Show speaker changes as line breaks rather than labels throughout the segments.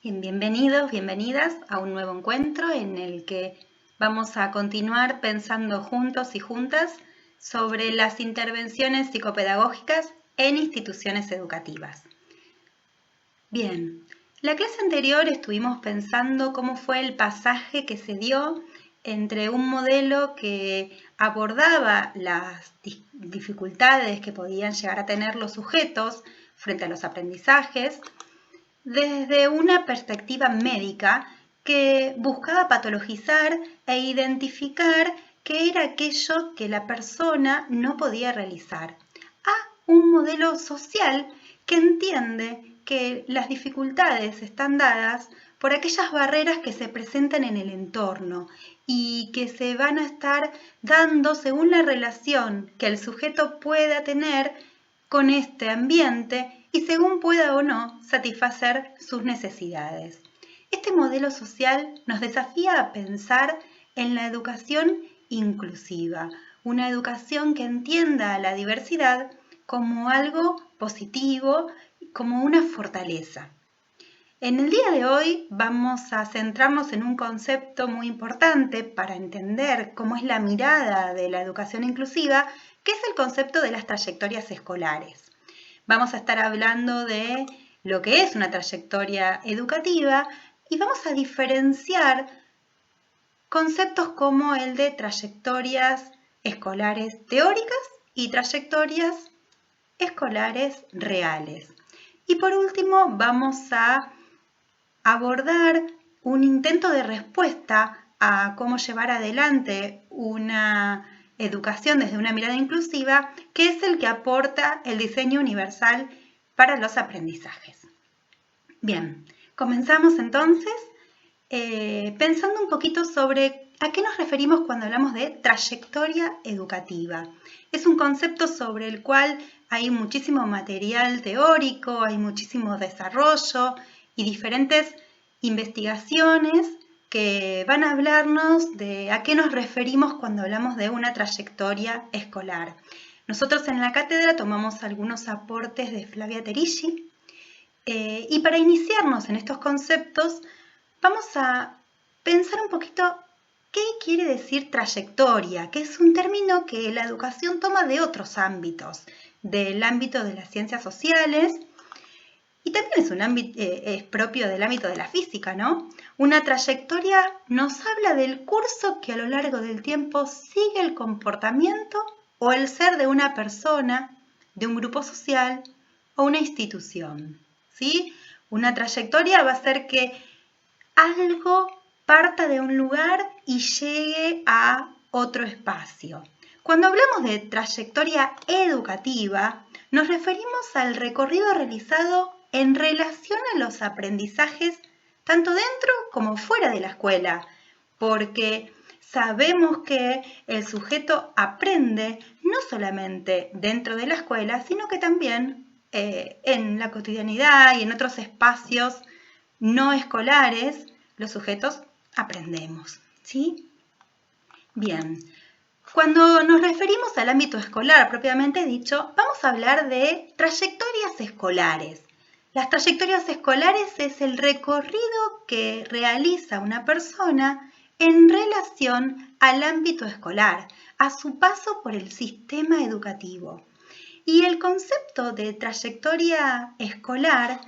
Bien, bienvenidos, bienvenidas a un nuevo encuentro en el que vamos a continuar pensando juntos y juntas sobre las intervenciones psicopedagógicas en instituciones educativas. Bien, la clase anterior estuvimos pensando cómo fue el pasaje que se dio entre un modelo que abordaba las dificultades que podían llegar a tener los sujetos frente a los aprendizajes desde una perspectiva médica que buscaba patologizar e identificar qué era aquello que la persona no podía realizar, a un modelo social que entiende que las dificultades están dadas por aquellas barreras que se presentan en el entorno y que se van a estar dando según la relación que el sujeto pueda tener con este ambiente y según pueda o no satisfacer sus necesidades. Este modelo social nos desafía a pensar en la educación inclusiva, una educación que entienda a la diversidad como algo positivo, como una fortaleza. En el día de hoy vamos a centrarnos en un concepto muy importante para entender cómo es la mirada de la educación inclusiva, que es el concepto de las trayectorias escolares. Vamos a estar hablando de lo que es una trayectoria educativa y vamos a diferenciar conceptos como el de trayectorias escolares teóricas y trayectorias escolares reales. Y por último vamos a abordar un intento de respuesta a cómo llevar adelante una educación desde una mirada inclusiva, que es el que aporta el diseño universal para los aprendizajes. Bien, comenzamos entonces pensando un poquito sobre a qué nos referimos cuando hablamos de trayectoria educativa. Es un concepto sobre el cual hay muchísimo material teórico, hay muchísimo desarrollo y diferentes investigaciones que van a hablarnos de a qué nos referimos cuando hablamos de una trayectoria escolar. Nosotros en la cátedra tomamos algunos aportes de Flavia Terici y para iniciarnos en estos conceptos vamos a pensar un poquito qué quiere decir trayectoria, que es un término que la educación toma de otros ámbitos, del ámbito de las ciencias sociales, y también es un ámbito, es propio del ámbito de la física, ¿no? Una trayectoria nos habla del curso que a lo largo del tiempo sigue el comportamiento o el ser de una persona, de un grupo social o una institución, ¿sí? Una trayectoria va a ser que algo parta de un lugar y llegue a otro espacio. Cuando hablamos de trayectoria educativa, nos referimos al recorrido realizado en relación a los aprendizajes tanto dentro como fuera de la escuela, porque sabemos que el sujeto aprende no solamente dentro de la escuela, sino que también en la cotidianidad y en otros espacios no escolares, los sujetos aprendemos, ¿sí? Bien, cuando nos referimos al ámbito escolar propiamente dicho, vamos a hablar de trayectorias escolares. Las trayectorias escolares es el recorrido que realiza una persona en relación al ámbito escolar, a su paso por el sistema educativo. Y el concepto de trayectoria escolar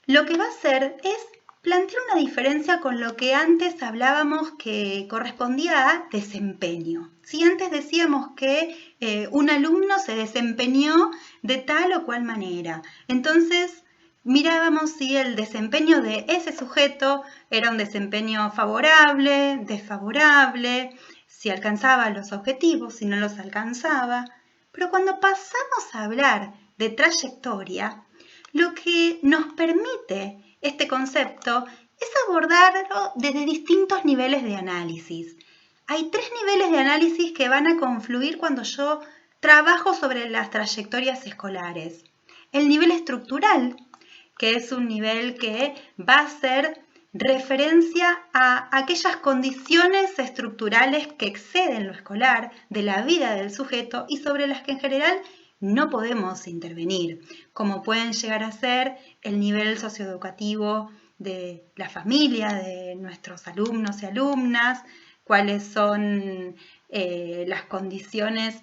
lo que va a hacer es plantear una diferencia con lo que antes hablábamos que correspondía a desempeño. Si antes decíamos que un alumno se desempeñó de tal o cual manera, entonces mirábamos si el desempeño de ese sujeto era un desempeño favorable, desfavorable, si alcanzaba los objetivos, si no los alcanzaba. Pero cuando pasamos a hablar de trayectoria, lo que nos permite este concepto es abordarlo desde distintos niveles de análisis. Hay 3 niveles de análisis que van a confluir cuando yo trabajo sobre las trayectorias escolares. El nivel estructural, que es un nivel que va a hacer referencia a aquellas condiciones estructurales que exceden lo escolar de la vida del sujeto y sobre las que en general no podemos intervenir, como pueden llegar a ser el nivel socioeducativo de la familia, de nuestros alumnos y alumnas, cuáles son las condiciones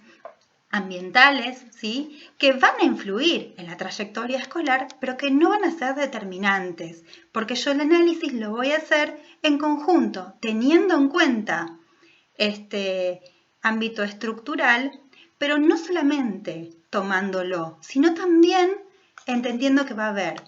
ambientales, ¿sí?, que van a influir en la trayectoria escolar, pero que no van a ser determinantes, porque yo el análisis lo voy a hacer en conjunto, teniendo en cuenta este ámbito estructural, pero no solamente tomándolo, sino también entendiendo que va a haber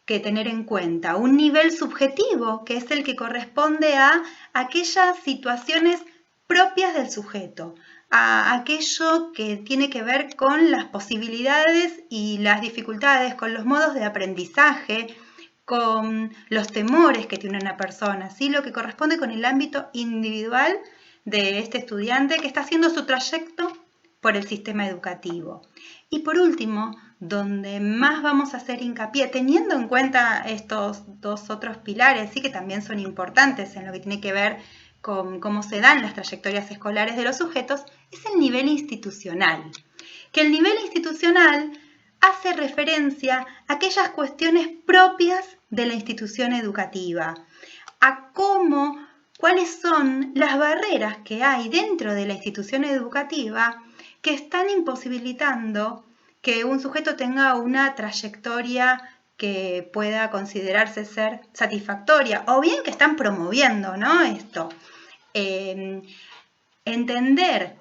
que tener en cuenta un nivel subjetivo, que es el que corresponde a aquellas situaciones propias del sujeto, a aquello que tiene que ver con las posibilidades y las dificultades, con los modos de aprendizaje, con los temores que tiene una persona, ¿sí?, lo que corresponde con el ámbito individual de este estudiante que está haciendo su trayecto por el sistema educativo. Y por último, donde más vamos a hacer hincapié, teniendo en cuenta estos dos otros pilares, sí, que también son importantes en lo que tiene que ver con cómo se dan las trayectorias escolares de los sujetos, es el nivel institucional. Que el nivel institucional hace referencia a aquellas cuestiones propias de la institución educativa, a cuáles son las barreras que hay dentro de la institución educativa que están imposibilitando que un sujeto tenga una trayectoria que pueda considerarse ser satisfactoria, o bien que están promoviendo, ¿no?, esto. Entender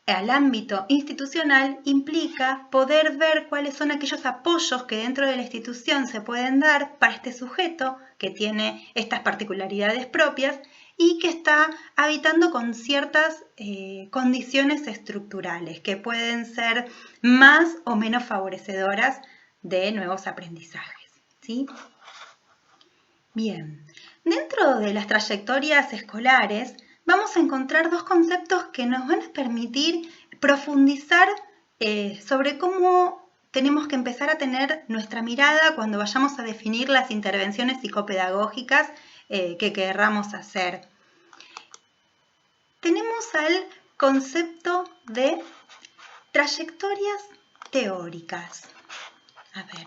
al ámbito institucional implica poder ver cuáles son aquellos apoyos que dentro de la institución se pueden dar para este sujeto que tiene estas particularidades propias y que está habitando con ciertas condiciones estructurales que pueden ser más o menos favorecedoras de nuevos aprendizajes, ¿sí? Bien, dentro de las trayectorias escolares vamos a encontrar dos conceptos que nos van a permitir profundizar sobre cómo tenemos que empezar a tener nuestra mirada cuando vayamos a definir las intervenciones psicopedagógicas que querramos hacer. Tenemos al concepto de trayectorias teóricas. A ver,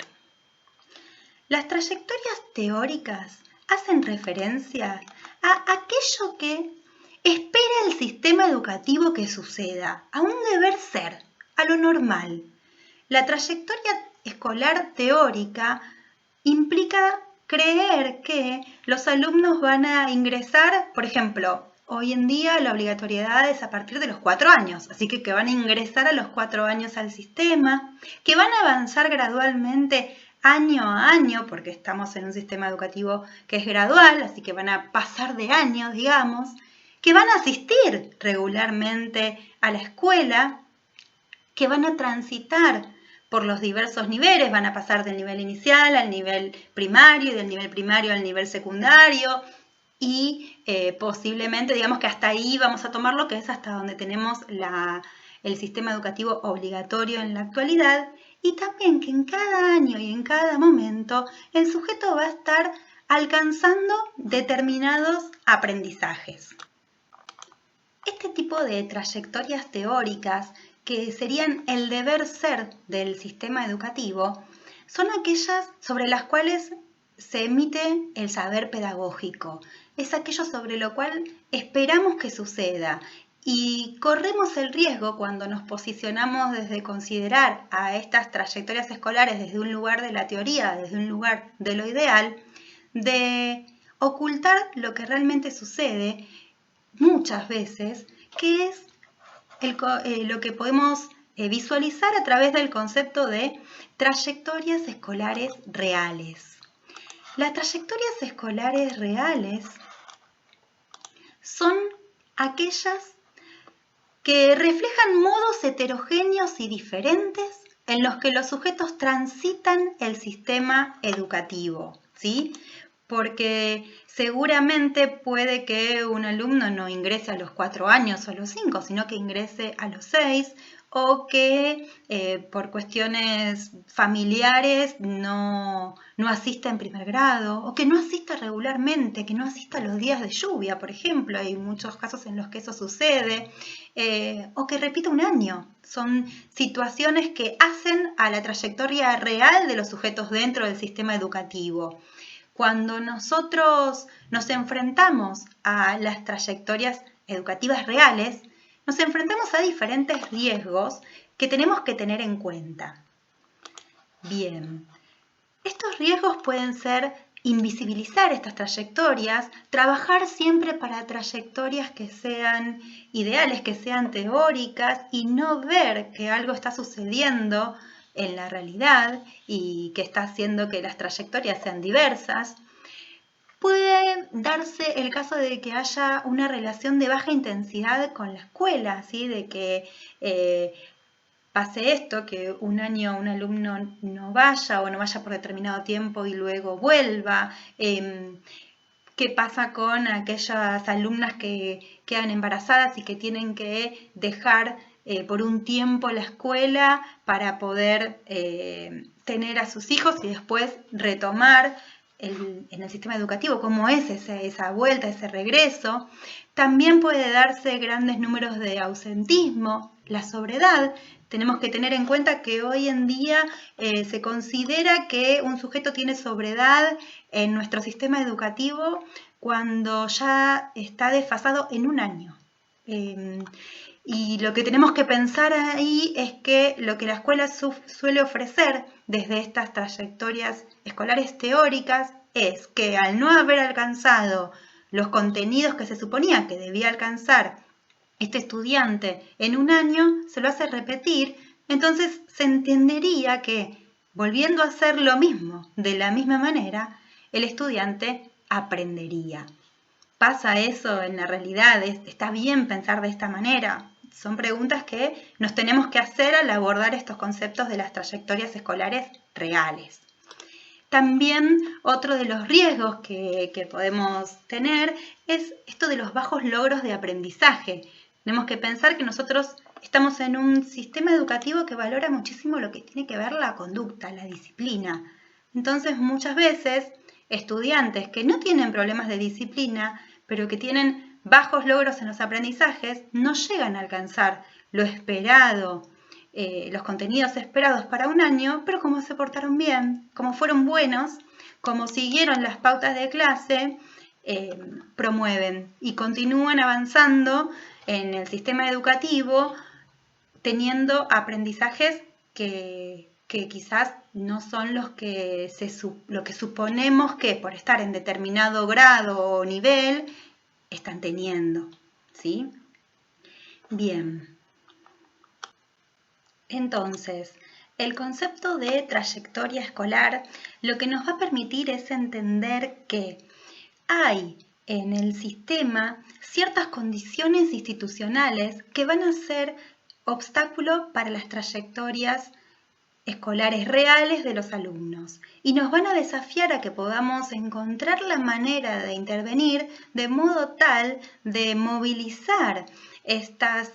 las trayectorias teóricas hacen referencia a aquello que espera el sistema educativo que suceda, a un deber ser, a lo normal. La trayectoria escolar teórica implica creer que los alumnos van a ingresar, por ejemplo, hoy en día la obligatoriedad es a partir de los 4 años, así que van a ingresar a los 4 años al sistema, que van a avanzar gradualmente año a año, porque estamos en un sistema educativo que es gradual, así que van a pasar de año, digamos, que van a asistir regularmente a la escuela, que van a transitar por los diversos niveles, van a pasar del nivel inicial al nivel primario y del nivel primario al nivel secundario y posiblemente, digamos que hasta ahí vamos a tomar lo que es hasta donde tenemos el sistema educativo obligatorio en la actualidad, y también que en cada año y en cada momento el sujeto va a estar alcanzando determinados aprendizajes. Este tipo de trayectorias teóricas, que serían el deber ser del sistema educativo, son aquellas sobre las cuales se emite el saber pedagógico. Es aquello sobre lo cual esperamos que suceda y corremos el riesgo cuando nos posicionamos desde considerar a estas trayectorias escolares desde un lugar de la teoría, desde un lugar de lo ideal, de ocultar lo que realmente sucede muchas veces, que es lo que podemos visualizar a través del concepto de trayectorias escolares reales. Las trayectorias escolares reales son aquellas que reflejan modos heterogéneos y diferentes en los que los sujetos transitan el sistema educativo, ¿sí? Porque seguramente puede que un alumno no ingrese a los 4 años o a los 5, sino que ingrese a los 6, o que por cuestiones familiares no asista en primer grado, o que no asista regularmente, que no asista los días de lluvia, por ejemplo. Hay muchos casos en los que eso sucede, o que repita un año. Son situaciones que hacen a la trayectoria real de los sujetos dentro del sistema educativo. cuando nosotros nos enfrentamos a las trayectorias educativas reales, nos enfrentamos a diferentes riesgos que tenemos que tener en cuenta. Bien, estos riesgos pueden ser invisibilizar estas trayectorias, trabajar siempre para trayectorias que sean ideales, que sean teóricas y no ver que algo está sucediendo en la realidad y que está haciendo que las trayectorias sean diversas. Puede darse el caso de que haya una relación de baja intensidad con la escuela, ¿sí? De que pase esto, que un año un alumno no vaya o no vaya por determinado tiempo y luego vuelva. ¿Qué pasa con aquellas alumnas que quedan embarazadas y que tienen que dejar por un tiempo la escuela para poder tener a sus hijos y después retomar en el sistema educativo? ¿Cómo es esa vuelta, ese regreso? También puede darse grandes números de ausentismo, la sobredad. Tenemos que tener en cuenta que hoy en día se considera que un sujeto tiene sobredad en nuestro sistema educativo cuando ya está desfasado en un año. Y lo que tenemos que pensar ahí es que lo que la escuela suele ofrecer desde estas trayectorias escolares teóricas es que al no haber alcanzado los contenidos que se suponía que debía alcanzar este estudiante en un año, se lo hace repetir, entonces se entendería que volviendo a hacer lo mismo de la misma manera, el estudiante aprendería. ¿Pasa eso en la realidad? ¿Está bien pensar de esta manera? Son preguntas que nos tenemos que hacer al abordar estos conceptos de las trayectorias escolares reales. También otro de los riesgos que podemos tener es esto de los bajos logros de aprendizaje. Tenemos que pensar que nosotros estamos en un sistema educativo que valora muchísimo lo que tiene que ver la conducta, la disciplina. Entonces, muchas veces, estudiantes que no tienen problemas de disciplina, pero que tienen bajos logros en los aprendizajes, no llegan a alcanzar lo esperado, los contenidos esperados para un año, pero como se portaron bien, como fueron buenos, como siguieron las pautas de clase, promueven y continúan avanzando en el sistema educativo teniendo aprendizajes que quizás no son lo que suponemos que por estar en determinado grado o nivel están teniendo, ¿sí? Bien. Entonces, el concepto de trayectoria escolar lo que nos va a permitir es entender que hay en el sistema ciertas condiciones institucionales que van a ser obstáculo para las trayectorias escolares reales de los alumnos y nos van a desafiar a que podamos encontrar la manera de intervenir de modo tal de movilizar estas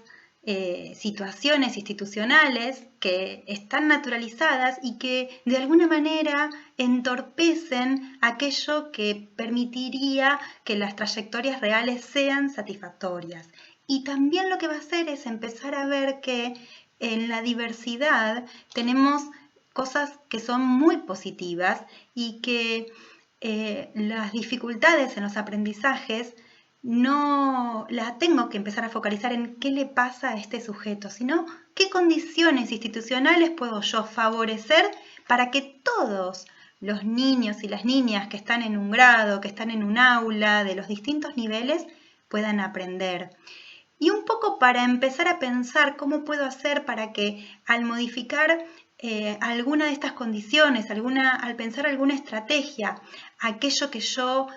situaciones institucionales que están naturalizadas y que de alguna manera entorpecen aquello que permitiría que las trayectorias reales sean satisfactorias. Y también lo que va a hacer es empezar a ver que en la diversidad tenemos cosas que son muy positivas y que las dificultades en los aprendizajes no la tengo que empezar a focalizar en qué le pasa a este sujeto, sino qué condiciones institucionales puedo yo favorecer para que todos los niños y las niñas que están en un grado, que están en un aula de los distintos niveles, puedan aprender. Y un poco para empezar a pensar cómo puedo hacer para que al modificar alguna de estas condiciones, al pensar alguna estrategia, aquello que yo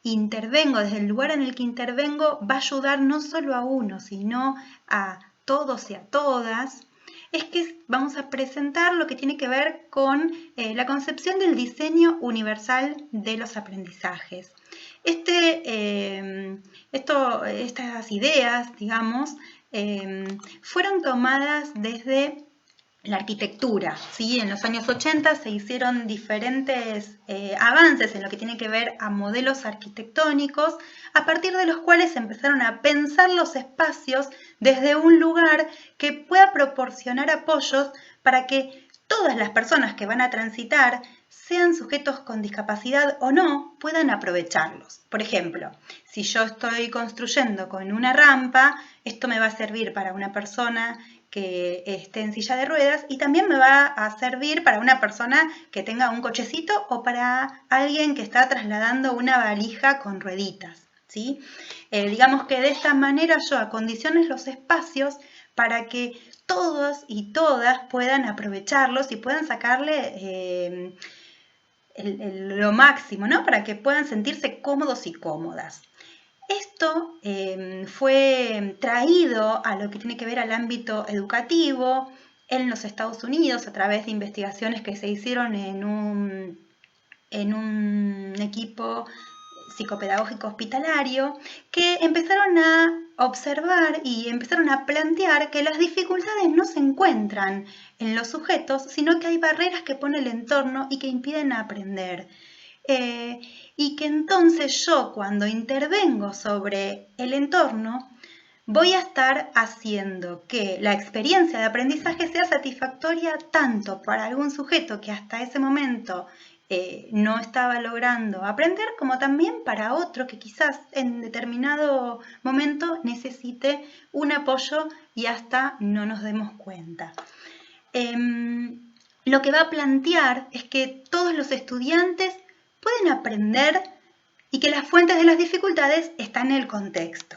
intervengo, desde el lugar en el que intervengo, va a ayudar no solo a uno, sino a todos y a todas, es que vamos a presentar lo que tiene que ver con la concepción del diseño universal de los aprendizajes. Estas ideas, digamos, fueron tomadas desde la arquitectura, ¿sí? En los años 80 se hicieron diferentes avances en lo que tiene que ver a modelos arquitectónicos, a partir de los cuales se empezaron a pensar los espacios desde un lugar que pueda proporcionar apoyos para que todas las personas que van a transitar sean sujetos con discapacidad o no, puedan aprovecharlos. Por ejemplo, si yo estoy construyendo con una rampa, esto me va a servir para una persona que esté en silla de ruedas y también me va a servir para una persona que tenga un cochecito o para alguien que está trasladando una valija con rueditas, ¿sí? Digamos que de esta manera yo acondiciono los espacios para que todos y todas puedan aprovecharlos y puedan sacarle lo máximo, ¿no? Para que puedan sentirse cómodos y cómodas. Esto fue traído a lo que tiene que ver al ámbito educativo en los Estados Unidos a través de investigaciones que se hicieron en un equipo psicopedagógico hospitalario, que empezaron a observar y empezaron a plantear que las dificultades no se encuentran en los sujetos, sino que hay barreras que pone el entorno y que impiden aprender. Y que entonces yo, cuando intervengo sobre el entorno, voy a estar haciendo que la experiencia de aprendizaje sea satisfactoria tanto para algún sujeto que hasta ese momento no estaba logrando aprender, como también para otro que quizás en determinado momento necesite un apoyo y hasta no nos demos cuenta. Lo que va a plantear es que todos los estudiantes pueden aprender y que las fuentes de las dificultades están en el contexto.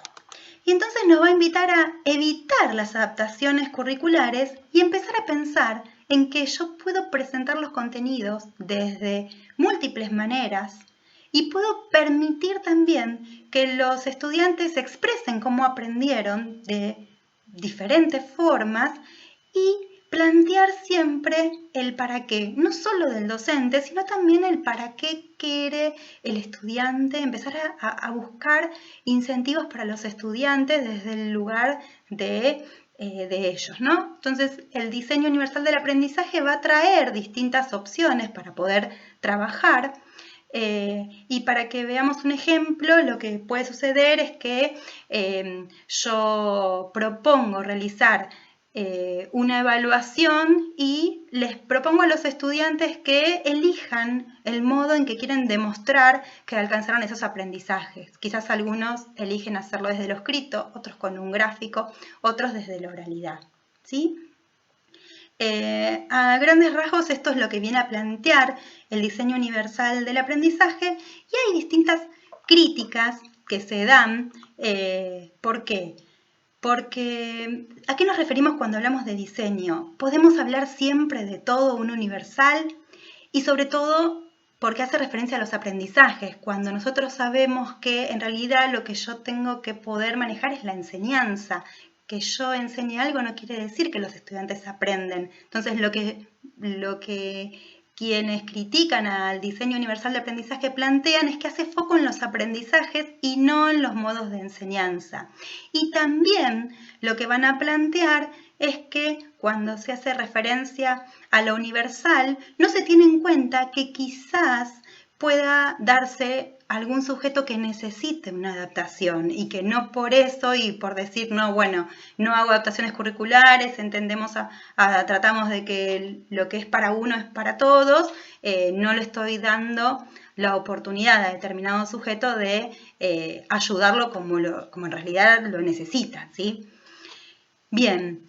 Y entonces nos va a invitar a evitar las adaptaciones curriculares y empezar a pensar en que yo puedo presentar los contenidos desde múltiples maneras y puedo permitir también que los estudiantes expresen cómo aprendieron de diferentes formas y plantear siempre el para qué, no solo del docente, sino también el para qué quiere el estudiante, empezar a buscar incentivos para los estudiantes desde el lugar de ellos, ¿no? Entonces, el diseño universal del aprendizaje va a traer distintas opciones para poder trabajar. Y para que veamos un ejemplo, lo que puede suceder es que yo propongo realizar una evaluación y les propongo a los estudiantes que elijan el modo en que quieren demostrar que alcanzaron esos aprendizajes. Quizás algunos eligen hacerlo desde lo escrito, otros con un gráfico, otros desde la oralidad, ¿sí? A grandes rasgos esto es lo que viene a plantear el diseño universal del aprendizaje y hay distintas críticas que se dan. ¿Por qué? Porque, ¿a qué nos referimos cuando hablamos de diseño? Podemos hablar siempre de todo un universal y sobre todo porque hace referencia a los aprendizajes, cuando nosotros sabemos que en realidad lo que yo tengo que poder manejar es la enseñanza. Que yo enseñe algo no quiere decir que los estudiantes aprenden. Entonces lo que quienes critican al diseño universal de aprendizaje plantean es que hace foco en los aprendizajes y no en los modos de enseñanza. Y también lo que van a plantear es que cuando se hace referencia a lo universal, no se tiene en cuenta que quizás pueda darse algún sujeto que necesite una adaptación y que no por eso y por decir, no, bueno, no hago adaptaciones curriculares, tratamos de que lo que es para uno es para todos, no le estoy dando la oportunidad a determinado sujeto de ayudarlo como en realidad lo necesita, ¿sí? Bien,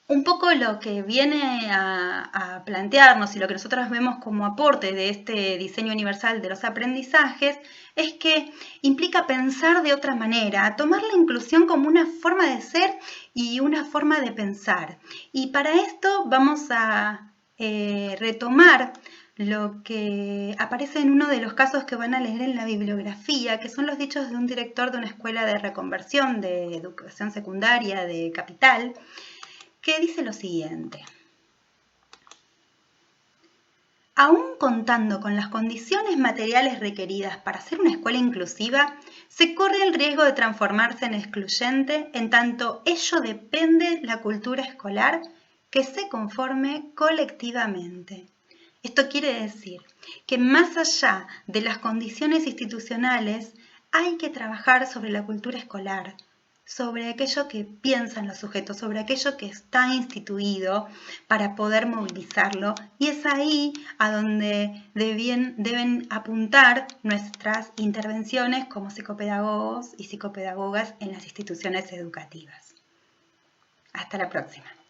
un poco lo que viene a plantearnos y lo que nosotros vemos como aporte de este diseño universal de los aprendizajes es que implica pensar de otra manera, tomar la inclusión como una forma de ser y una forma de pensar. Y para esto vamos a retomar lo que aparece en uno de los casos que van a leer en la bibliografía, que son los dichos de un director de una escuela de reconversión de educación secundaria de Capital, que dice lo siguiente: aún contando con las condiciones materiales requeridas para ser una escuela inclusiva, se corre el riesgo de transformarse en excluyente en tanto ello depende la cultura escolar que se conforme colectivamente. Esto quiere decir que más allá de las condiciones institucionales hay que trabajar sobre la cultura escolar, sobre aquello que piensan los sujetos, sobre aquello que está instituido para poder movilizarlo, y es ahí a donde deben apuntar nuestras intervenciones como psicopedagogos y psicopedagogas en las instituciones educativas. Hasta la próxima.